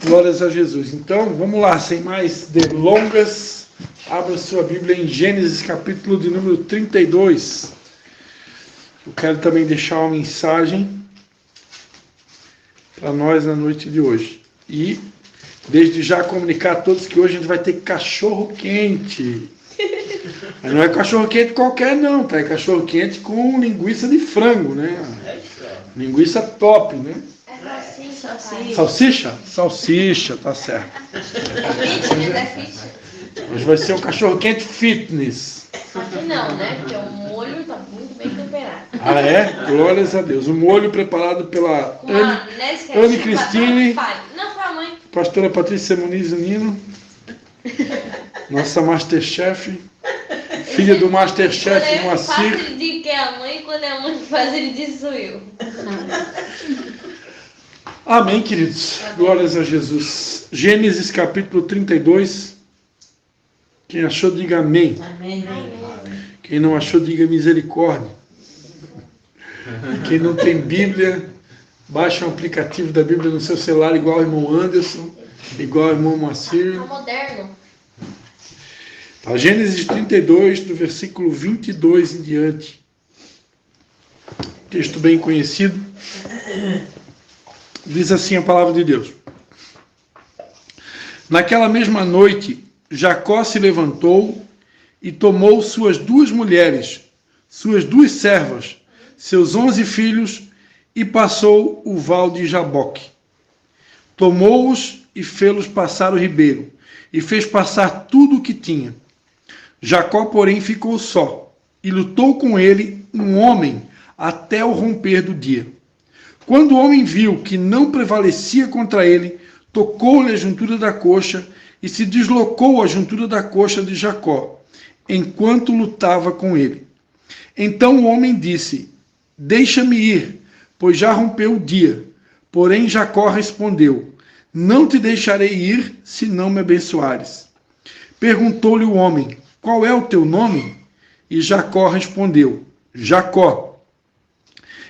Glórias a Jesus. Então, vamos lá, sem mais delongas, abra sua Bíblia em Gênesis, capítulo de número 32. Eu quero também deixar uma mensagem para nós na noite de hoje. E, desde já, comunicar a todos que hoje a gente vai ter cachorro quente. Mas não é cachorro quente qualquer não, tá? É cachorro quente com linguiça de frango, né? Linguiça top, né? Salsicha? Salsicha, tá certo. Hoje vai ser um cachorro quente fitness. Só que não, né? Porque o molho tá muito bem temperado. Ah, é? Glórias a Deus. O molho preparado pela Anne Cristine, não, com a mãe. pastora Patrícia Muniz Nino, nossa Masterchef, filha do Masterchef Moacir. Quando ele diz que é a mãe, quando é a mãe que faz, ele diz sou eu. Amém, queridos. Glórias a Jesus. Gênesis capítulo 32. Quem achou, diga amém. Amém. Quem não achou, diga misericórdia. E quem não tem Bíblia, baixa um aplicativo da Bíblia no seu celular, igual o irmão Anderson, igual o irmão Moacir. Tá moderno. Tá, Gênesis 32, do versículo 22 em diante. Texto bem conhecido. Diz assim a palavra de Deus. Naquela mesma noite, Jacó se levantou e tomou suas 2 mulheres, suas 2 servas, seus 11 filhos, e passou o val de Jaboque. Tomou-os e fê-los passar o ribeiro, e fez passar tudo o que tinha. Jacó, porém, ficou só, e lutou com ele um homem até o romper do dia. Quando o homem viu que não prevalecia contra ele, tocou-lhe a juntura da coxa e se deslocou a juntura da coxa de Jacó, enquanto lutava com ele. Então o homem disse: deixa-me ir, pois já rompeu o dia. Porém Jacó respondeu: não te deixarei ir, se não me abençoares. Perguntou-lhe o homem: qual é o teu nome? E Jacó respondeu: Jacó.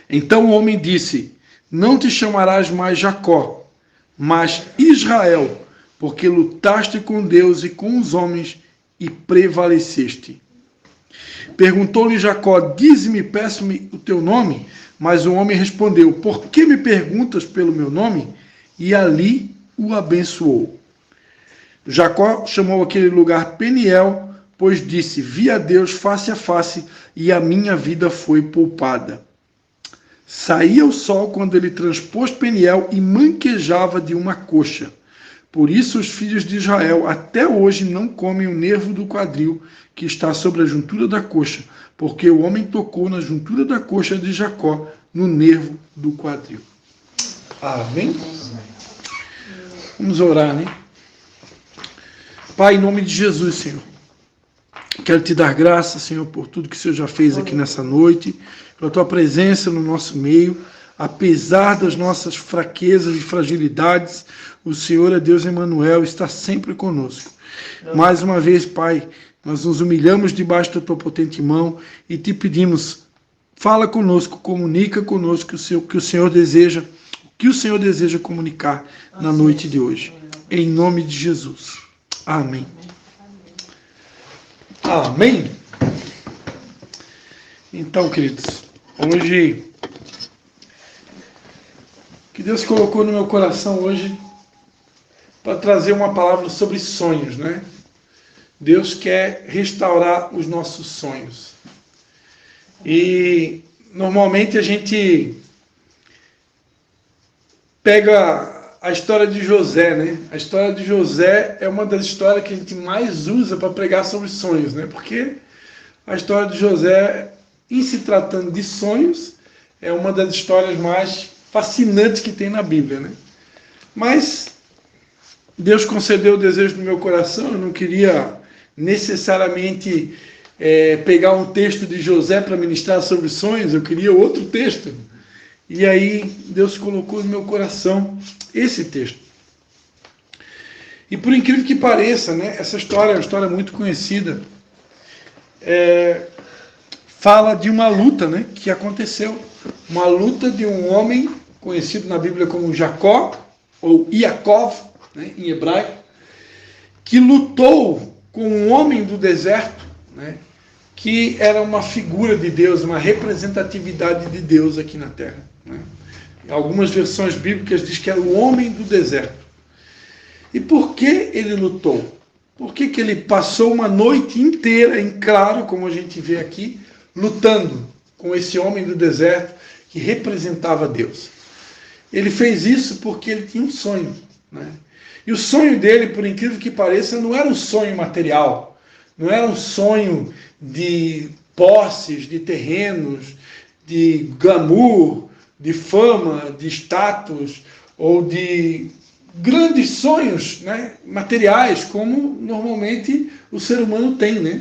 Então o homem disse: não te chamarás mais Jacó, mas Israel, porque lutaste com Deus e com os homens e prevaleceste. Perguntou-lhe Jacó: dize-me, peço-me o teu nome? Mas o homem respondeu: por que me perguntas pelo meu nome? E ali o abençoou. Jacó chamou aquele lugar Peniel, pois disse: vi a Deus face a face e a minha vida foi poupada. Saía o sol quando ele transpôs Peniel e manquejava de uma coxa. Por isso os filhos de Israel até hoje não comem o nervo do quadril que está sobre a juntura da coxa, porque o homem tocou na juntura da coxa de Jacó, no nervo do quadril. Amém? Vamos orar, né? Pai, em nome de Jesus, Senhor, quero te dar graça, Senhor, por tudo que o Senhor já fez aqui nessa noite, pela tua presença no nosso meio. Apesar das nossas fraquezas e fragilidades, o Senhor é Deus Emmanuel, está sempre conosco. Mais uma vez, Pai, nós nos humilhamos debaixo da tua potente mão e te pedimos: fala conosco, comunica conosco o que o Senhor deseja comunicar na noite de hoje. Em nome de Jesus. Amém. Amém. Então, queridos, hoje, que Deus colocou no meu coração hoje para trazer uma palavra sobre sonhos, né? Deus quer restaurar os nossos sonhos. E normalmente a gente pega a história de José, né? A história de José é uma das histórias que a gente mais usa para pregar sobre sonhos, né? Porque a história de José, em se tratando de sonhos, é uma das histórias mais fascinantes que tem na Bíblia, né? Mas Deus concedeu o desejo do meu coração. Eu não queria necessariamente pegar um texto de José para ministrar sobre sonhos, eu queria outro texto. E aí Deus colocou no meu coração esse texto. E por incrível que pareça, né, essa história é uma história muito conhecida. Fala de uma luta, né, que aconteceu. Uma luta de um homem conhecido na Bíblia como Jacó, ou Iacov, né, em hebraico, que lutou com um homem do deserto, né, que era uma figura de Deus, uma representatividade de Deus aqui na Terra. Né? Algumas versões bíblicas dizem que era o homem do deserto. E por que ele lutou? Por que ele passou uma noite inteira em claro, como a gente vê aqui, lutando com esse homem do deserto que representava Deus? Ele fez isso porque ele tinha um sonho. Né? E o sonho dele, por incrível que pareça, não era um sonho material, não era um sonho de posses, de terrenos, de glamour, de fama, de status, ou de grandes sonhos, né, materiais, como normalmente o ser humano tem. Né?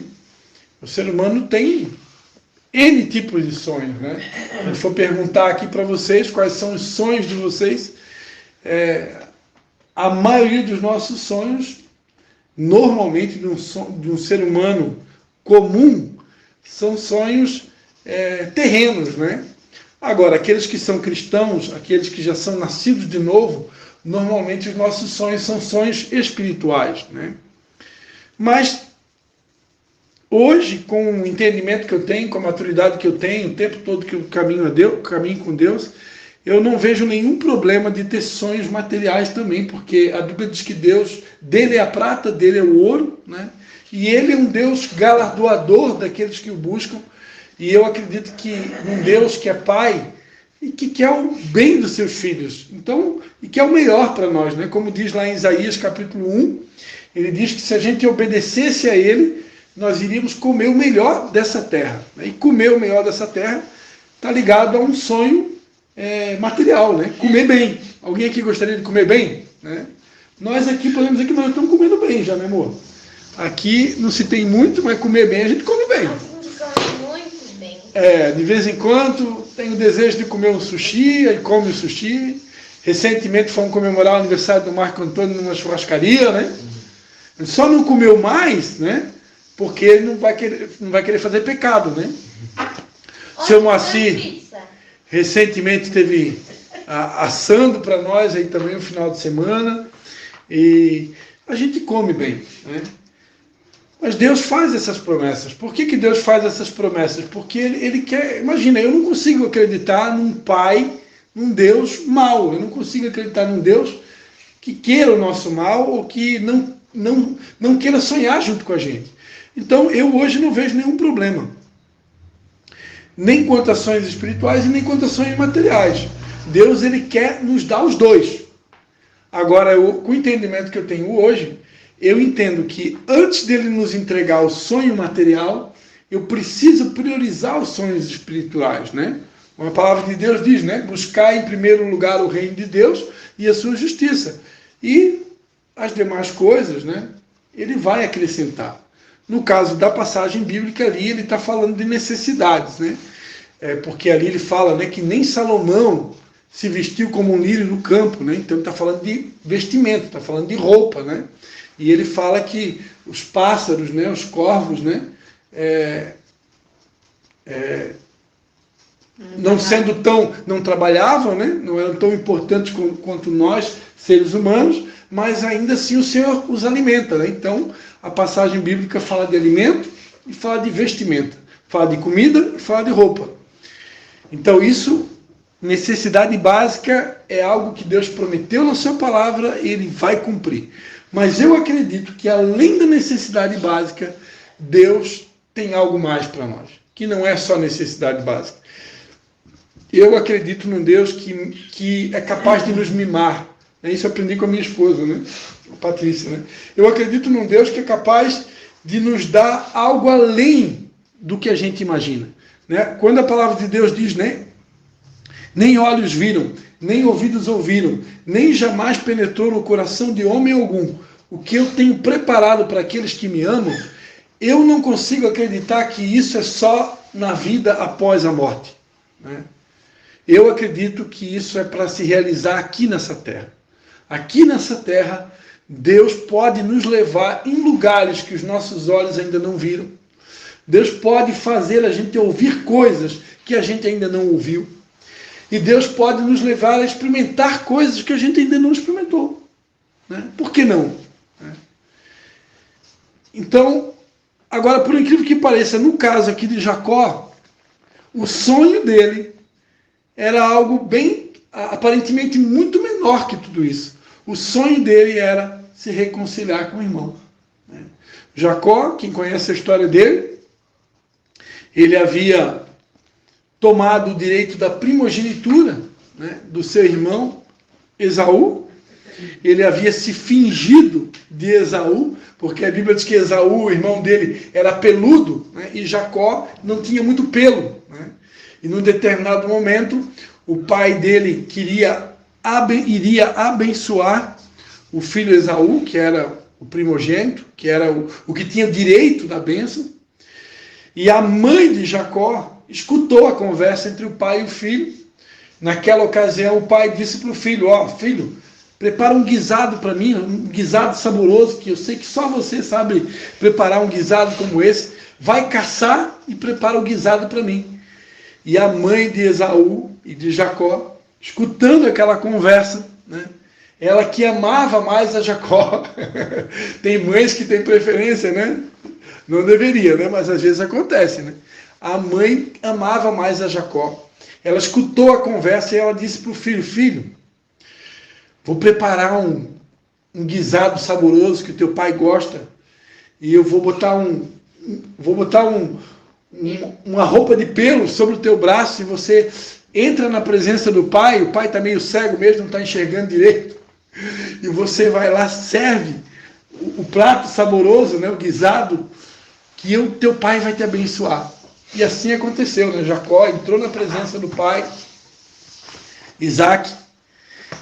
O ser humano tem N tipos de sonhos. Né? Se eu for perguntar aqui para vocês quais são os sonhos de vocês, a maioria dos nossos sonhos, normalmente de um ser humano comum, são sonhos terrenos, né? Agora, aqueles que são cristãos, aqueles que já são nascidos de novo, normalmente os nossos sonhos são sonhos espirituais, né? Mas hoje, com o entendimento que eu tenho, com a maturidade que eu tenho, o tempo todo que eu caminho com Deus, eu não vejo nenhum problema de ter sonhos materiais também, porque a Bíblia diz que Deus, dele é a prata, dele é o ouro, né? E ele é um Deus galardoador daqueles que o buscam. E eu acredito que um Deus que é Pai e que quer o bem dos seus filhos. Então, e que é o melhor para nós, né? Como diz lá em Isaías capítulo 1, ele diz que se a gente obedecesse a ele, nós iríamos comer o melhor dessa terra. E comer o melhor dessa terra está ligado a um sonho material, né? Comer bem. Alguém aqui gostaria de comer bem? Né? Nós aqui podemos dizer que nós estamos comendo bem já, meu amor. Aqui não se tem muito, mas comer bem a gente come bem. Muito bem. De vez em quando tem o desejo de comer um sushi, aí come o sushi. Recentemente fomos comemorar o aniversário do Marco Antônio numa churrascaria, né? Ele só não comeu mais, né? Porque ele não vai querer fazer pecado, né? Seu Moacir recentemente teve assando para nós aí também no final de semana, e a gente come bem, né? Mas Deus faz essas promessas. Por que Deus faz essas promessas? Porque ele quer... Imagina, eu não consigo acreditar num Pai, num Deus mau. Eu não consigo acreditar num Deus que queira o nosso mal ou que não queira sonhar junto com a gente. Então, eu hoje não vejo nenhum problema. Nem quanto a sonhos espirituais e nem quanto a sonhos materiais. Deus, ele quer nos dar os dois. Agora, com o entendimento que eu tenho hoje, eu entendo que antes dele nos entregar o sonho material, eu preciso priorizar os sonhos espirituais, né? Uma palavra de Deus diz, né? Buscar em primeiro lugar o reino de Deus e a sua justiça. E as demais coisas, né? Ele vai acrescentar. No caso da passagem bíblica ali, ele está falando de necessidades, né? Porque ali ele fala, né, que nem Salomão se vestiu como um lírio no campo, né? Então ele está falando de vestimento, está falando de roupa, né? E ele fala que os pássaros, né, os corvos, né, não trabalhavam, né, não eram tão importantes quanto nós, seres humanos, mas ainda assim o Senhor os alimenta. Né? Então, a passagem bíblica fala de alimento e fala de vestimenta, fala de comida e fala de roupa. Então, isso, necessidade básica, é algo que Deus prometeu na sua palavra e ele vai cumprir. Mas eu acredito que, além da necessidade básica, Deus tem algo mais para nós, que não é só necessidade básica. Eu acredito num Deus que é capaz de nos mimar. Isso eu aprendi com a minha esposa, né? A Patrícia. Né? Eu acredito num Deus que é capaz de nos dar algo além do que a gente imagina. Né? Quando a palavra de Deus diz, né? Nem olhos viram, nem ouvidos ouviram, nem jamais penetrou no coração de homem algum o que eu tenho preparado para aqueles que me amam, eu não consigo acreditar que isso é só na vida após a morte. Né? Eu acredito que isso é para se realizar aqui nessa terra. Aqui nessa terra, Deus pode nos levar em lugares que os nossos olhos ainda não viram. Deus pode fazer a gente ouvir coisas que a gente ainda não ouviu. E Deus pode nos levar a experimentar coisas que a gente ainda não experimentou. né? Por que não? Então, agora, por incrível que pareça, no caso aqui de Jacó, o sonho dele era algo bem, aparentemente muito menor que tudo isso. O sonho dele era se reconciliar com o irmão. Jacó, quem conhece a história dele, ele havia tomado o direito da primogenitura, né, do seu irmão Esaú. Ele havia se fingido de Esaú, porque a Bíblia diz que Esaú, o irmão dele, era peludo, né, e Jacó não tinha muito pelo, né? E num determinado momento, o pai dele iria abençoar o filho Esaú, que era o primogênito, que era o que tinha direito da bênção. E a mãe de Jacó escutou a conversa entre o pai e o filho. Naquela ocasião, o pai disse para o filho: filho, prepara um guisado para mim, um guisado saboroso, que eu sei que só você sabe preparar um guisado como esse. Vai caçar e prepara o guisado para mim. E a mãe de Esaú e de Jacó, escutando aquela conversa, né, ela que amava mais a Jacó. Tem mães que têm preferência, né? Não deveria, né? Mas às vezes acontece, né? A mãe amava mais a Jacó. Ela escutou a conversa e ela disse para o filho: filho, vou preparar um guisado saboroso que o teu pai gosta, e eu vou botar uma roupa de pelo sobre o teu braço, e você entra na presença do pai. O pai está meio cego mesmo, não está enxergando direito, e você vai lá, serve o prato saboroso, né, o guisado, que o teu pai vai te abençoar. E assim aconteceu, né? Jacó entrou na presença do pai, Isaac,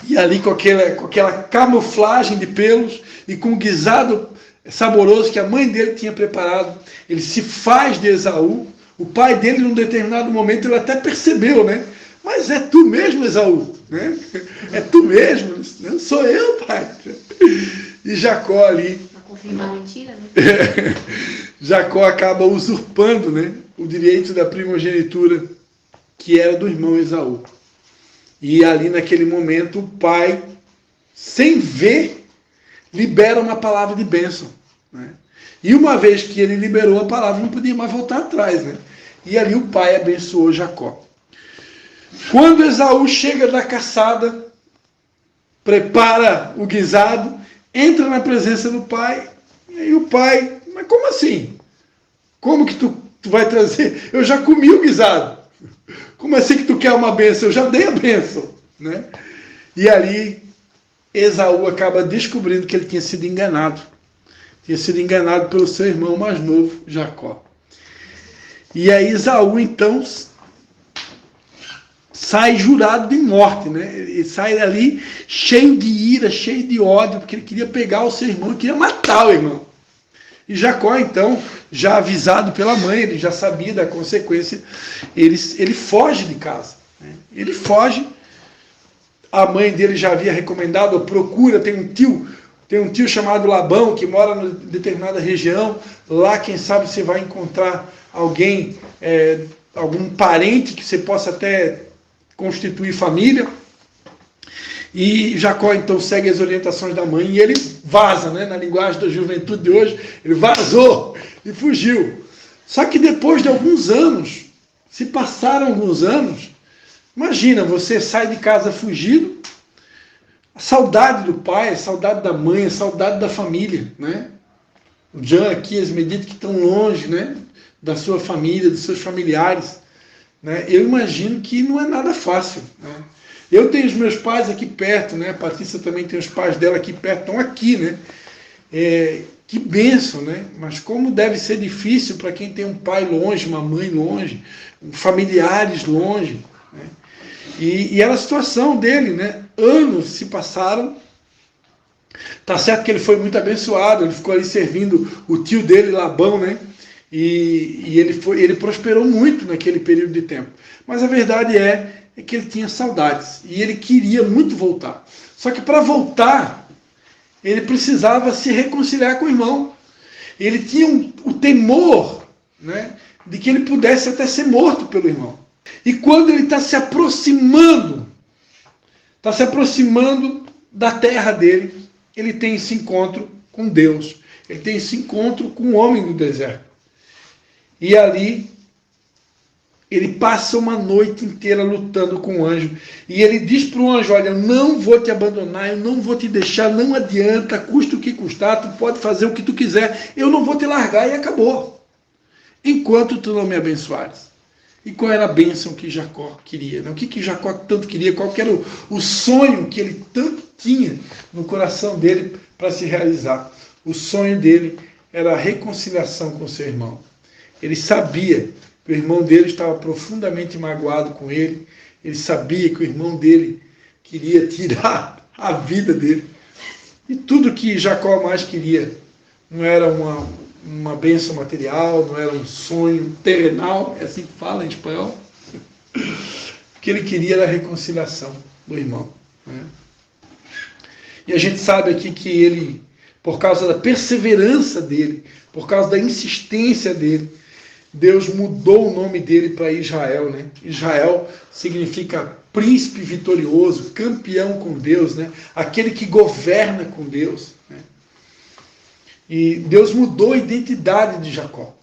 e ali com aquela camuflagem de pelos e com o guisado saboroso que a mãe dele tinha preparado, ele se faz de Esaú. O pai dele, num determinado momento, ele até percebeu, né? Mas é tu mesmo, Esaú, né? É tu mesmo, não sou eu, pai. E Jacó ali... Pra confirmar a mentira, né? Jacó acaba usurpando, né, o direito da primogenitura, que era do irmão Esaú. E ali naquele momento o pai, sem ver, libera uma palavra de bênção, né? E uma vez que ele liberou a palavra, não podia mais voltar atrás, né? E ali o pai abençoou Jacó. Quando Esaú chega da caçada, prepara o guisado, entra na presença do pai, e aí o pai: mas como assim? Como que tu vai trazer? Eu já comi o guisado. Como assim que tu quer uma bênção? Eu já dei a bênção, né? E ali Esaú acaba descobrindo que ele tinha sido enganado. Tinha sido enganado pelo seu irmão mais novo, Jacó. E aí Esaú, então, sai jurado de morte, né? Ele sai ali cheio de ira, cheio de ódio, porque ele queria pegar o seu irmão, ele queria matar o irmão. E Jacó, então, já avisado pela mãe, ele já sabia da consequência, ele foge de casa, né? Ele foge. A mãe dele já havia recomendado: procura, tem um tio chamado Labão, que mora em determinada região, lá quem sabe você vai encontrar alguém, algum parente que você possa até constituir família. E Jacó então segue as orientações da mãe e ele vaza, né? Na linguagem da juventude de hoje, ele vazou e fugiu. Só que depois de alguns anos, se passaram alguns anos, imagina, você sai de casa fugido, a saudade do pai, a saudade da mãe, a saudade da família, né? O Jean aqui, eles meditam que estão longe, né, da sua família, dos seus familiares, né? Eu imagino que não é nada fácil, né? Eu tenho os meus pais aqui perto, né? A Patrícia também tem os pais dela aqui perto, estão aqui, né? Que bênção, né? Mas como deve ser difícil para quem tem um pai longe, uma mãe longe, familiares longe, né? E era a situação dele, né? Anos se passaram. Tá certo que ele foi muito abençoado, ele ficou ali servindo o tio dele, Labão, né? E ele prosperou muito naquele período de tempo. Mas a verdade é que ele tinha saudades e ele queria muito voltar. Só que para voltar, ele precisava se reconciliar com o irmão. Ele tinha o temor, né, de que ele pudesse até ser morto pelo irmão. E quando ele está se aproximando da terra dele, ele tem esse encontro com Deus. Ele tem esse encontro com o homem do deserto. E ali, ele passa uma noite inteira lutando com o anjo. E ele diz para o anjo, olha, eu não vou te abandonar, eu não vou te deixar, não adianta, custa o que custar, tu pode fazer o que tu quiser, eu não vou te largar, e acabou. Enquanto tu não me abençoares. E qual era a bênção que Jacó queria? Né? O que Jacó tanto queria? Qual que era o sonho que ele tanto tinha no coração dele para se realizar? O sonho dele era a reconciliação com seu irmão. Ele sabia que o irmão dele estava profundamente magoado com ele. Ele sabia que o irmão dele queria tirar a vida dele. E tudo que Jacó mais queria não era uma bênção material, não era um sonho terrenal, é assim que fala em espanhol. O que ele queria era a reconciliação do irmão. Né? E a gente sabe aqui que ele, por causa da perseverança dele, por causa da insistência dele, Deus mudou o nome dele para Israel. Né? Israel significa príncipe vitorioso, campeão com Deus, né? Aquele que governa com Deus. Né? E Deus mudou a identidade de Jacó.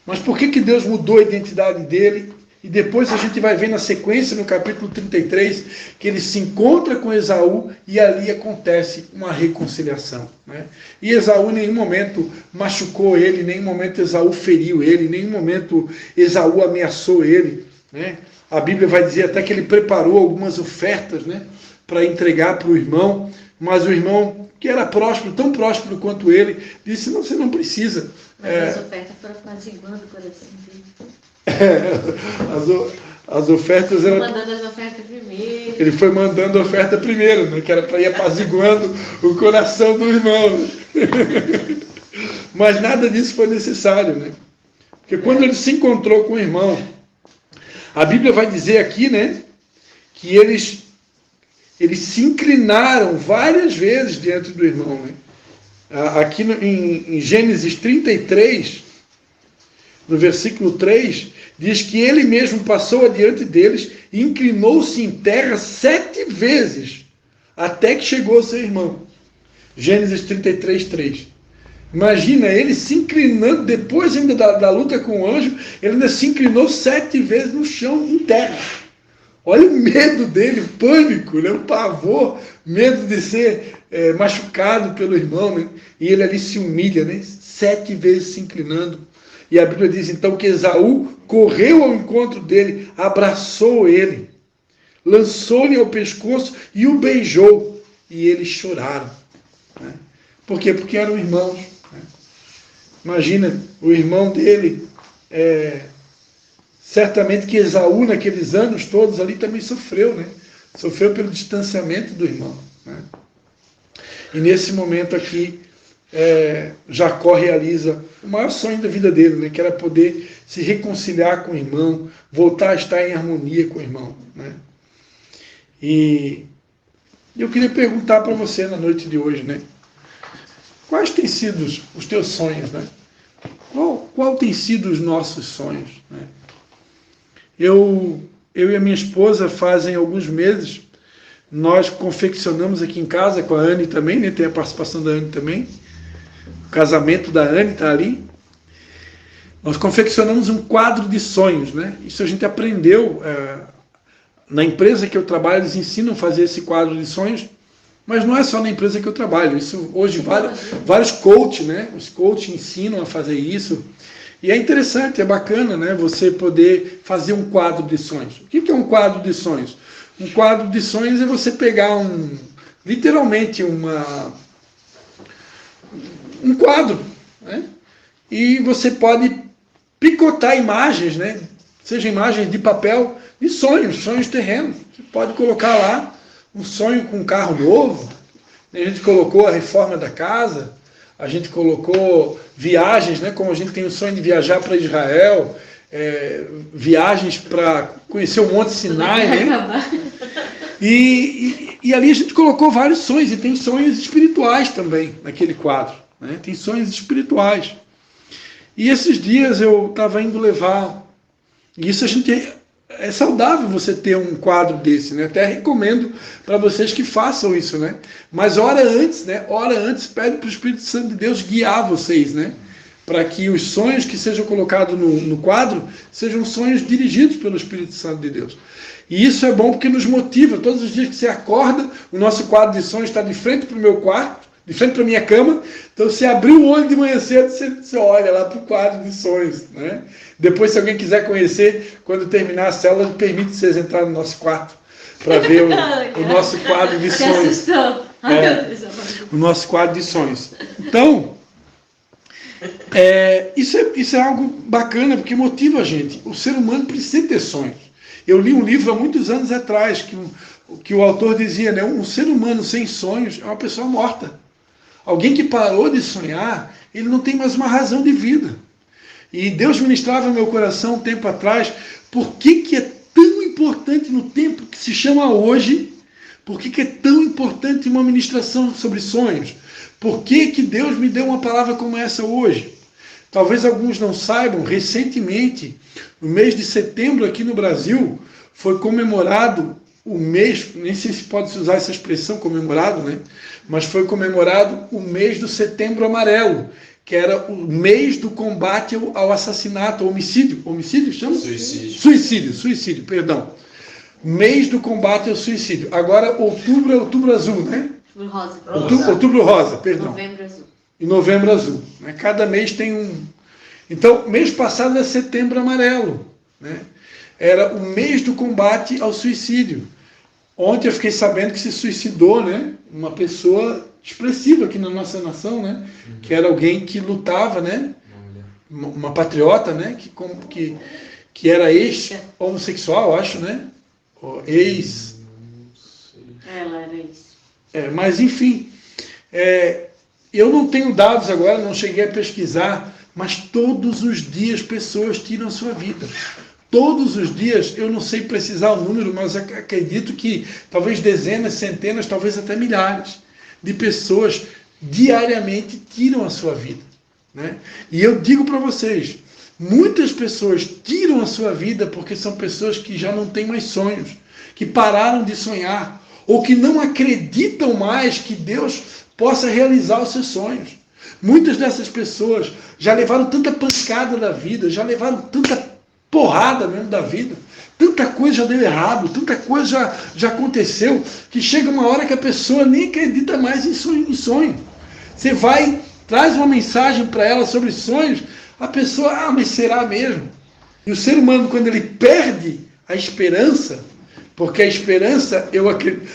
Mas por que Deus mudou a identidade dele? E depois a gente vai ver na sequência, no capítulo 33, que ele se encontra com Esaú e ali acontece uma reconciliação. Né? E Esaú em nenhum momento machucou ele, em nenhum momento Esaú feriu ele, em nenhum momento Esaú ameaçou ele. Né? A Bíblia vai dizer até que ele preparou algumas ofertas, né, para entregar para o irmão, mas o irmão, que era próspero, tão próspero quanto ele, disse, não, você não precisa. Mas as ofertas foram apaziguando o coração dele. As ofertas eram... Mandando as ofertas primeiro. Ele foi mandando a oferta primeiro, né? Que era para ir apaziguando o coração do irmão. Mas nada disso foi necessário, né? Porque quando ele se encontrou com o irmão, a Bíblia vai dizer aqui, né? Que eles se inclinaram várias vezes diante do irmão, né? Aqui em Gênesis 33, no versículo 3, diz que ele mesmo passou adiante deles e inclinou-se em terra 7 vezes, até que chegou ao seu irmão. Gênesis 33, 3. Imagina, ele se inclinando, depois ainda da luta com o anjo, ele ainda se inclinou 7 vezes no chão, em terra. Olha o medo dele, o pânico, né? O pavor, medo de ser machucado pelo irmão, né? E ele ali se humilha, né? 7 vezes se inclinando. E a Bíblia diz então que Esaú correu ao encontro dele, abraçou ele, lançou-lhe ao pescoço e o beijou. E eles choraram. Né? Por quê? Porque eram irmãos. Né? Imagina, o irmão dele, certamente que Esaú, naqueles anos todos ali, também sofreu. Né? Sofreu pelo distanciamento do irmão. Né? E nesse momento aqui, Jacó realiza o maior sonho da vida dele, né? Que era poder se reconciliar com o irmão, voltar a estar em harmonia com o irmão. Né? E eu queria perguntar para você na noite de hoje, né? Quais têm sido os teus sonhos? Né? Qual tem sido os nossos sonhos? Né? Eu e a minha esposa fazem alguns meses, nós confeccionamos aqui em casa com a Anne também, né? Tem a participação da Anne também. O casamento da Anne está ali. Nós confeccionamos um quadro de sonhos, né? Isso a gente aprendeu na empresa que eu trabalho, eles ensinam a fazer esse quadro de sonhos, mas não é só na empresa que eu trabalho. Isso hoje vários coaches, né? Os coaches ensinam a fazer isso. E é interessante, é bacana, né? Você poder fazer um quadro de sonhos. O que é um quadro de sonhos? Um quadro de sonhos é você pegar literalmente um quadro, né? E você pode picotar imagens, né? Seja imagens de papel, de sonhos terrenos. Você pode colocar lá um sonho com um carro novo. A gente colocou a reforma da casa, a gente colocou viagens, né? Como a gente tem o sonho de viajar para Israel, viagens para conhecer o Monte Sinai, né? E ali a gente colocou vários sonhos, e tem sonhos espirituais também naquele quadro. Né? Tem sonhos espirituais. E esses dias eu estava indo levar, e isso a gente é saudável você ter um quadro desse, né? Até recomendo para vocês que façam isso, né? Mas ora antes, né? Ora antes, pede para o Espírito Santo de Deus guiar vocês, né? Para que os sonhos que sejam colocados no quadro sejam sonhos dirigidos pelo Espírito Santo de Deus. E isso é bom porque nos motiva. Todos os dias que você acorda, o nosso quadro de sonhos está de frente para o meu quarto, de frente para a minha cama. Então, você abriu o olho de manhã cedo, você olha lá para o quadro de sonhos, né? Depois, se alguém quiser conhecer, quando terminar a célula, permite vocês entrar no nosso quarto para ver o nosso quadro de sonhos. O nosso quadro de sonhos. Então, isso é algo bacana, porque motiva a gente. O ser humano precisa ter sonhos. Eu li um livro há muitos anos atrás que o autor dizia, né, um ser humano sem sonhos é uma pessoa morta. Alguém que parou de sonhar, ele não tem mais uma razão de vida. E Deus ministrava no meu coração um tempo atrás, por que é tão importante no tempo que se chama hoje, por que é tão importante uma ministração sobre sonhos? Por que Deus me deu uma palavra como essa hoje? Talvez alguns não saibam, recentemente, no mês de setembro aqui no Brasil, foi comemorado o mês, nem sei se pode usar essa expressão, comemorado, né? Mas foi comemorado o mês do Setembro Amarelo, que era o mês do combate ao assassinato, ao homicídio. Homicídio chama? Suicídio, perdão. Mês do combate ao suicídio. Agora, outubro é outubro azul, né? Outubro rosa, perdão. Novembro azul. E novembro azul. Né? Cada mês tem um. Então, mês passado é setembro amarelo. Né? Era o mês do combate ao suicídio. Ontem eu fiquei sabendo que se suicidou, né, uma pessoa expressiva aqui na nossa nação, né? Que era alguém que lutava, né? Uma patriota, né? Que era ex-homossexual, acho, né? Ex. Ela era isso. Mas, enfim, eu não tenho dados agora, não cheguei a pesquisar, mas todos os dias pessoas tiram sua vida. Todos os dias, eu não sei precisar o número, mas acredito que talvez dezenas, centenas, talvez até milhares de pessoas diariamente tiram a sua vida. Né? E eu digo para vocês, muitas pessoas tiram a sua vida porque são pessoas que já não têm mais sonhos, que pararam de sonhar, ou que não acreditam mais que Deus possa realizar os seus sonhos. Muitas dessas pessoas já levaram tanta pancada da vida, já levaram tanta porrada mesmo da vida, tanta coisa já deu errado, tanta coisa já aconteceu, que chega uma hora que a pessoa nem acredita mais em sonho. Você vai, traz uma mensagem para ela sobre sonhos, a pessoa, mas será mesmo? E o ser humano, quando ele perde a esperança, porque a esperança, eu acredito,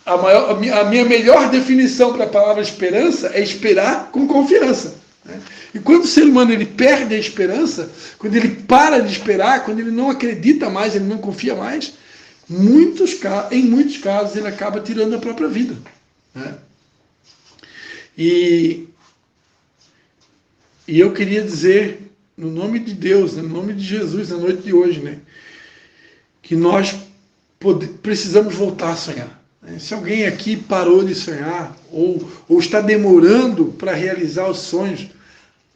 a minha melhor definição para a palavra esperança é esperar com confiança. Né? E quando o ser humano ele perde a esperança, quando ele para de esperar, quando ele não acredita mais, ele não confia mais, em muitos casos ele acaba tirando a própria vida. Né? E eu queria dizer, no nome de Deus, no nome de Jesus, na noite de hoje, né, que nós precisamos voltar a sonhar. Né? Se alguém aqui parou de sonhar ou está demorando para realizar os sonhos,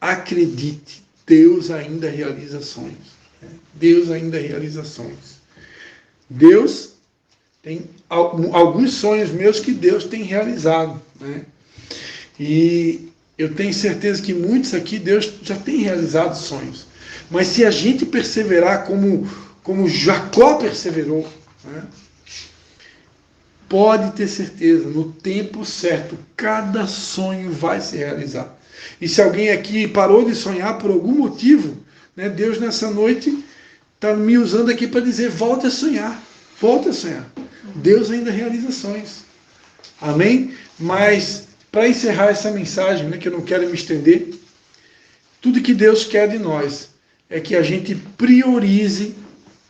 acredite, Deus ainda realiza sonhos. Né? Deus ainda realiza sonhos. Deus tem alguns sonhos meus que Deus tem realizado. Né? E eu tenho certeza que muitos aqui Deus já tem realizado sonhos. Mas se a gente perseverar como Jacó perseverou, né? Pode ter certeza, no tempo certo, cada sonho vai se realizar. E se alguém aqui parou de sonhar por algum motivo, né, Deus nessa noite está me usando aqui para dizer, volte a sonhar, volte a sonhar. Deus ainda realiza sonhos. Amém? Mas, para encerrar essa mensagem, né, que eu não quero me estender, tudo que Deus quer de nós é que a gente priorize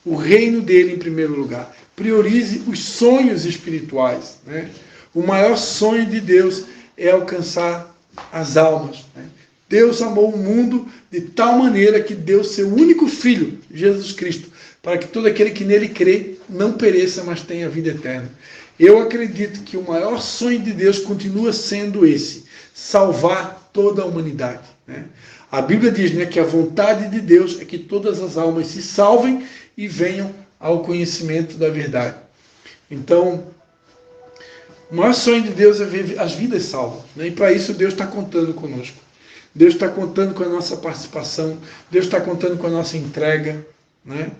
o reino dele em primeiro lugar. Priorize os sonhos espirituais. Né? O maior sonho de Deus é alcançar as almas. Né? Deus amou o mundo de tal maneira que deu seu único Filho, Jesus Cristo, para que todo aquele que nele crê não pereça, mas tenha vida eterna. Eu acredito que o maior sonho de Deus continua sendo esse, salvar toda a humanidade. Né? A Bíblia diz, né, que a vontade de Deus é que todas as almas se salvem e venham ao conhecimento da verdade. Então, o maior sonho de Deus é ver as vidas salvas, né? E para isso Deus está contando conosco. Deus está contando com a nossa participação. Deus está contando com a nossa entrega, né?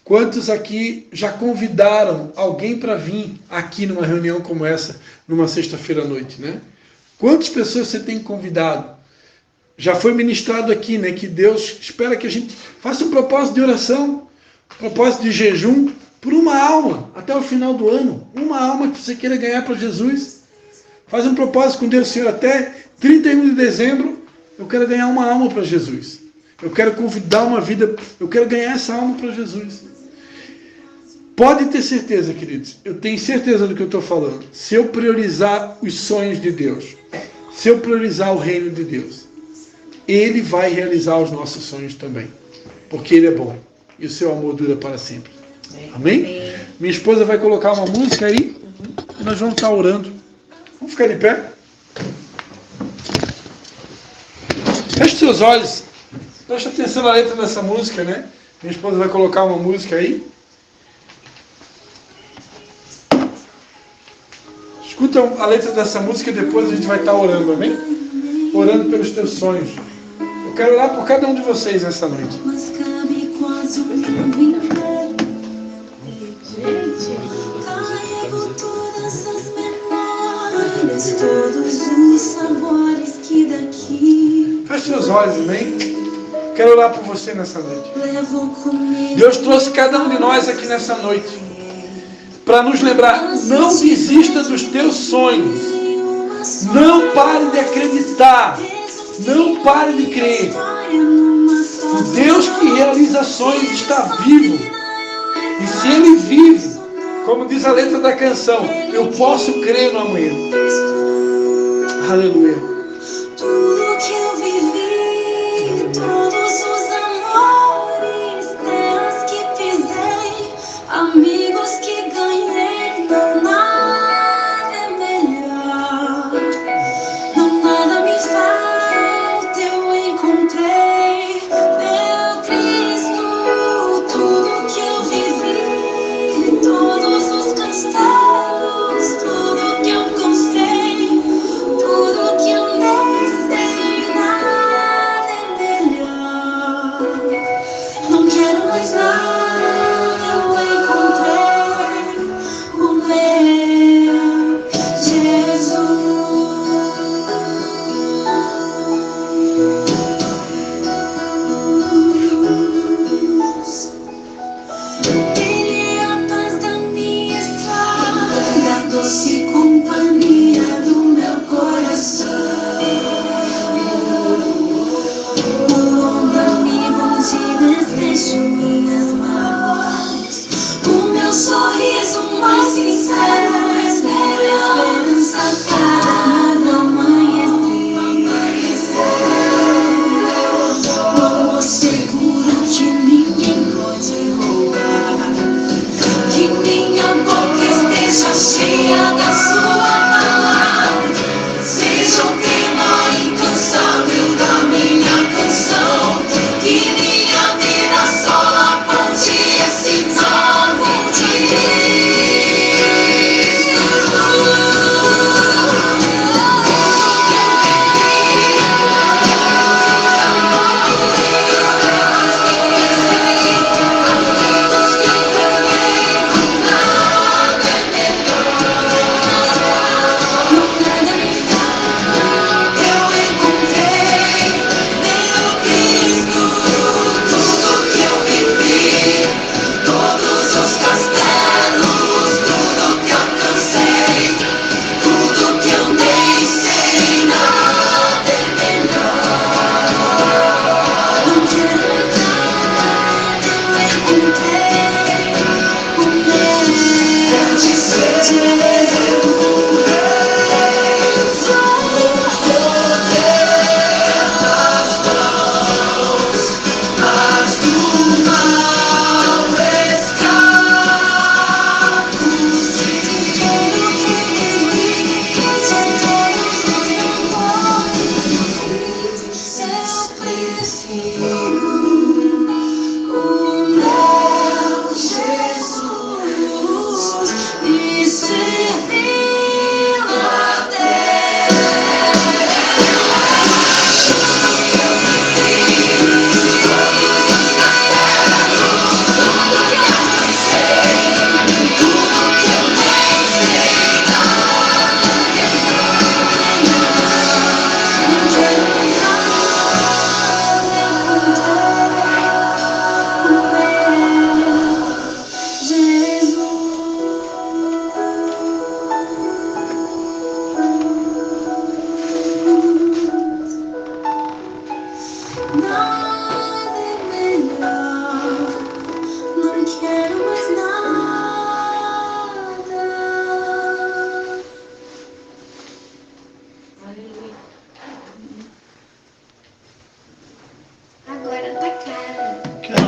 Quantos aqui já convidaram alguém para vir aqui numa reunião como essa, numa sexta-feira à noite, né? Quantas pessoas você tem convidado? Já foi ministrado aqui, né? Que Deus espera que a gente faça um propósito de oração, um propósito de jejum, por uma alma, até o final do ano. Uma alma que você queira ganhar para Jesus. Faz um propósito com Deus, Senhor, até 31 de dezembro, eu quero ganhar uma alma para Jesus. Eu quero convidar uma vida, eu quero ganhar essa alma para Jesus. Pode ter certeza, queridos, eu tenho certeza do que eu estou falando. Se eu priorizar os sonhos de Deus, se eu priorizar o reino de Deus, Ele vai realizar os nossos sonhos também. Porque Ele é bom e o seu amor dura para sempre. Amém? Minha esposa vai colocar uma música aí e nós vamos estar orando. Vamos ficar de pé? Feche seus olhos. Preste atenção na letra dessa música, né? Minha esposa vai colocar uma música aí. Escuta a letra dessa música e depois a gente vai estar orando, amém? Orando pelos teus sonhos. Eu quero orar por cada um de vocês essa noite. Mas cabe quase um mundo inteiro. Carrego todas as memórias, todos os sabores que daqui Feche seus olhos, amém? Quero orar por você nessa noite. levo comigo. Deus trouxe cada um de nós aqui nessa noite para nos lembrar, não desista dos teus sonhos. Não pare de acreditar. Não pare de crer. O Deus que realiza sonhos está vivo. E se Ele vive, como diz a letra da canção, eu posso crer no amanhã. Aleluia. Tudo que eu vivi, todos os amores, terras que pisei, amigos que ganhei, não nada é melhor. Não nada me falta, eu encontrei meu Cristo. Tudo que eu vivi, todos os castelos, tudo que eu conquistei, tudo que eu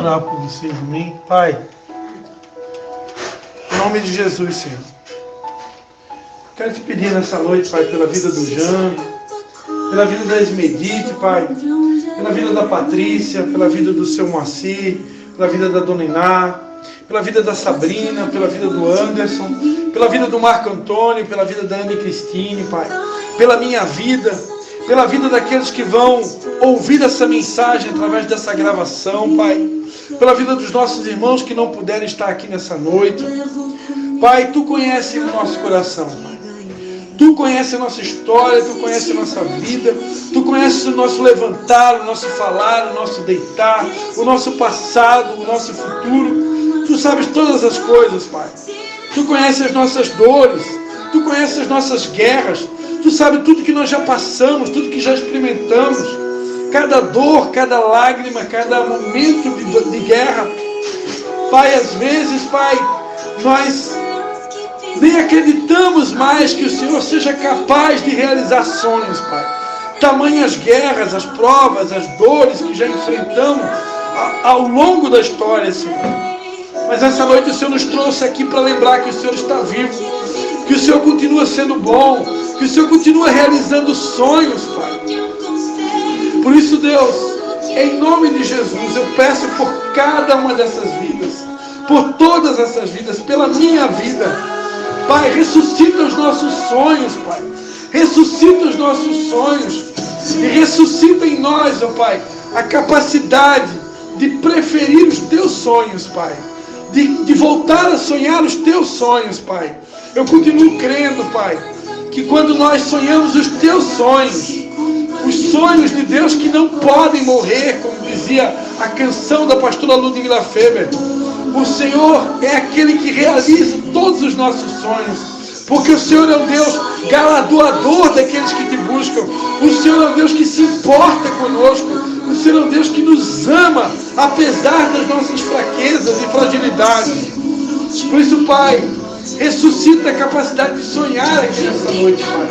orar por você e por mim. Pai, em nome de Jesus, Senhor. Quero te pedir nessa noite, Pai, pela vida do Jean, pela vida da Esmedite, Pai, pela vida da Patrícia, pela vida do seu Moacir, pela vida da Dona Iná, pela vida da Sabrina, pela vida do Anderson, pela vida do Marco Antônio, pela vida da Ana Cristine, Pai, pela minha vida, pela vida daqueles que vão ouvir essa mensagem através dessa gravação, Pai, pela vida dos nossos irmãos que não puderam estar aqui nessa noite. Pai, Tu conheces o nosso coração, Pai. Tu conheces a nossa história, Tu conheces a nossa vida, Tu conheces o nosso levantar, o nosso falar, o nosso deitar, o nosso passado, o nosso futuro. Tu sabes todas as coisas, Pai. Tu conheces as nossas dores, Tu conheces as nossas guerras, Tu sabes tudo que nós já passamos, tudo que já experimentamos, cada dor, cada lágrima, cada momento de guerra. Pai, às vezes, Pai, nós nem acreditamos mais que o Senhor seja capaz de realizar sonhos, Pai. Tamanhas guerras, as provas, as dores que já enfrentamos ao longo da história, Senhor. Mas essa noite o Senhor nos trouxe aqui para lembrar que o Senhor está vivo, que o Senhor continua sendo bom, que o Senhor continua realizando sonhos, Pai. Por isso, Deus, em nome de Jesus, eu peço por cada uma dessas vidas, por todas essas vidas, pela minha vida, Pai, ressuscita os nossos sonhos, Pai. Ressuscita os nossos sonhos. E ressuscita em nós, ó Pai, a capacidade de preferir os Teus sonhos, Pai. De voltar a sonhar os Teus sonhos, Pai. Eu continuo crendo, Pai, que quando nós sonhamos os Teus sonhos, os sonhos de Deus que não podem morrer, como dizia a canção da pastora Ludmila Feber, o Senhor é aquele que realiza todos os nossos sonhos, porque o Senhor é um Deus galardoador daqueles que te buscam. O Senhor é um Deus que se importa conosco. O Senhor é um Deus que nos ama, apesar das nossas fraquezas e fragilidades. Por isso, Pai, ressuscita a capacidade de sonhar aqui nessa noite, Pai.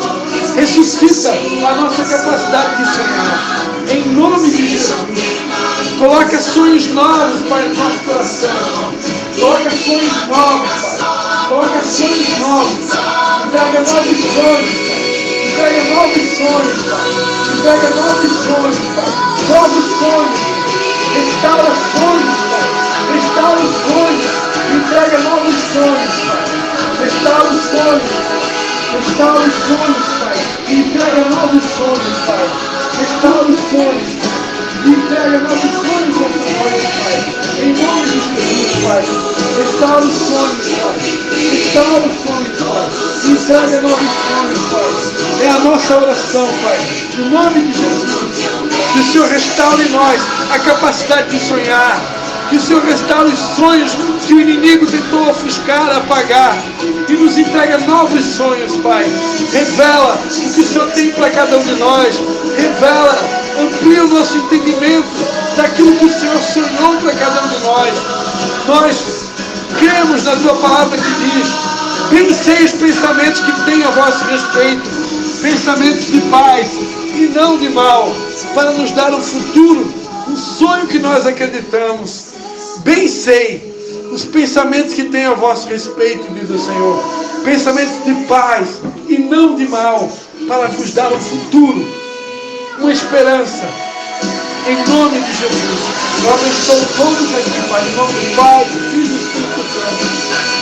Ressuscita a nossa capacidade de sonhar. Em nome de Jesus. Coloca sonhos novos, Pai, no nosso coração. Coloca sonhos novos, Pai. Coloca sonhos novos. Entrega novos sonhos, Pai. Entrega novos sonhos, Pai. Entrega novos sonhos, Pai. Novos sonhos. Restaura sonhos, Pai. Restaura os sonhos. Entrega novos sonhos, Pai. Restaura os sonhos. Restaura os sonhos, Pai. Entrega novos sonhos, Pai. Restaura os sonhos. Entrega nossos sonhos nessa noite, Pai. Em nome de Jesus, Pai. Restaura os sonhos, Pai. Restaura os sonhos, Pai. Entrega novos sonhos, Pai. É a nossa oração, Pai. Em nome de Jesus. Que o Senhor restaure em nós a capacidade de sonhar. Que o Senhor restaure os sonhos que o inimigo tentou ofuscar, apagar. E nos entrega novos sonhos, Pai. Revela o que o Senhor tem para cada um de nós. Revela, amplia o nosso entendimento daquilo que o Senhor sonhou para cada um de nós. Nós cremos na Tua palavra que diz: pensei os pensamentos que têm a vosso respeito, pensamentos de paz e não de mal, para nos dar um futuro, um sonho que nós acreditamos. Bem sei os pensamentos que têm a vosso respeito, diz o Senhor, pensamentos de paz e não de mal, para vos dar um futuro, uma esperança. Em nome de Jesus, eu abençoo todos aqui, Pai, em nome do Pai, do Filho e do Espírito Santo.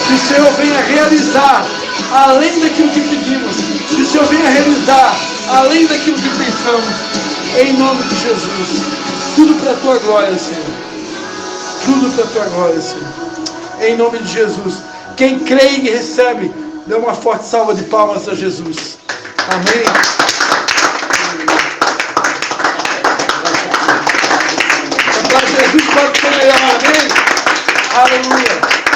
Que o Senhor venha realizar além daquilo que pedimos. Que o Senhor venha realizar além daquilo que pensamos. Em nome de Jesus. Tudo para a Tua glória, Senhor. Tudo para a Tua glória, Senhor. Em nome de Jesus. Quem crê e recebe, dê uma forte salva de palmas a Jesus. Amém. Jesus pode ser melhor, amém? Aleluia.